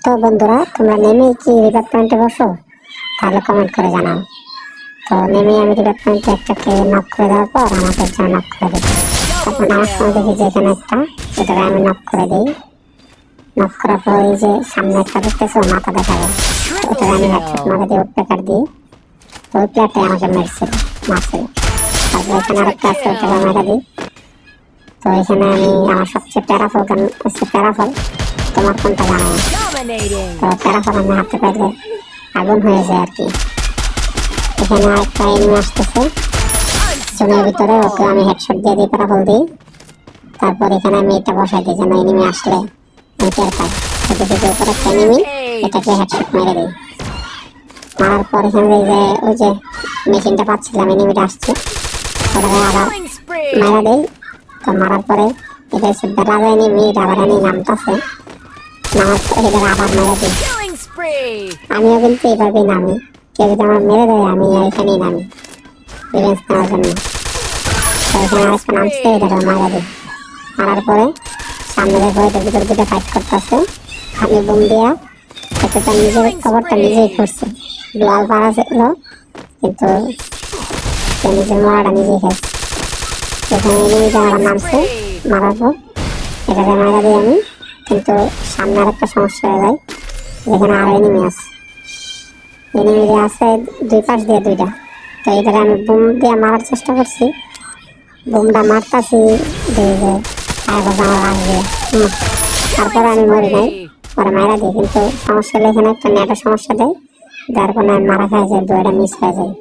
তো বন্ধুরা, তোমরা নেমে কি রিভার পয়েন্টে বসো? তাহলে কমেন্ট করে জানাও। তো নেমে আমি রিভার পয়েন্টে একটাকে নক করে দেওয়ার পর আমাকে একজন নক করে দেবে। তখন আমার সময় দেখি যে এখানে একটা, এটাকে আমি নক করে দিই। নক করার পর এই যে সামনে একটা দেখতেছো মাথা দেখা যায়, ওটাকে আমি হেডশট মারে দিয়ে উঠপেকার দিই। তো ওই প্লেয়ারটাই আমাকে মারছিল। তারপর এখানে আরেকটা আছে, ওটাকে মেরে দিই। তো এখানে আমি আমার সবচেয়ে প্যারাফল গান হচ্ছে প্যারাফল। তোমার কোনটা জানো? তো প্যারাফল আমি হাতে পাইলে আগুন হয়ে যায় আর কি। এখানে আরেকটা এনিমি আসতেছে জুমের ভিতরে, ওকে আমি হেডশট দিয়ে দিই, প্যারাফল দিই। তারপর এখানে আমি এটা বসাই দিই যেন এনিমি আসলে আমি টের পাই। এদিকে উপরে একটা এনিমি, এটাকে হেডশট মেরে দিই। মারার পর এখানে ওই যে মেশিনটা পাচ্ছিলাম, এনিমিটা আসছে, ওটাকে আবার মেরে দিই। তো মারার পরে এটা হচ্ছে বেড়া এনিমি, আবার এনিমি নামতেছে, নামার পরে এটাকে আবার মেরে দিই। আমিও কিন্তু এইভাবেই নামি, কেউ যদি আমার মেরে দেয় আমি এখানেই নামি রিভেঞ্জ নেওয়ার জন্য। তো এখানে আরেকটা নামছে, এটাকে মারা দিই। মারার পরে সামনে দেখো এটার ভিতর দিকে ফাইট করতেছে, আমি বুম দিয়া এতে তার নিজের খবরটা নিজেই করছে। গ্লোয়াল পাড়া ছিল কিন্তু সে নিজের মারাটা নিজেই খেয়েছে। এখানে এনিমিটা আমার নামছে, মারার পর এটাকে মারা দিই আমি। কিন্তু সামনে আরেকটা সমস্যা হয়ে যায়, যেখানে আরো এনিমি আছে। এনিমি আছে দুই পাশ দিয়ে দুইটা। তো এটাকে আমি বুম দিয়ে মারার চেষ্টা করছি, বুমটা মারতাছি তারপরে আমি মরি নাই, পরে মারা দিই। কিন্তু সমস্যা হলে এখানে একটা নেটের সমস্যা দেয়, যার কারণে মারা খাওয়া যায়, দুইটা মিস হয়ে যায়।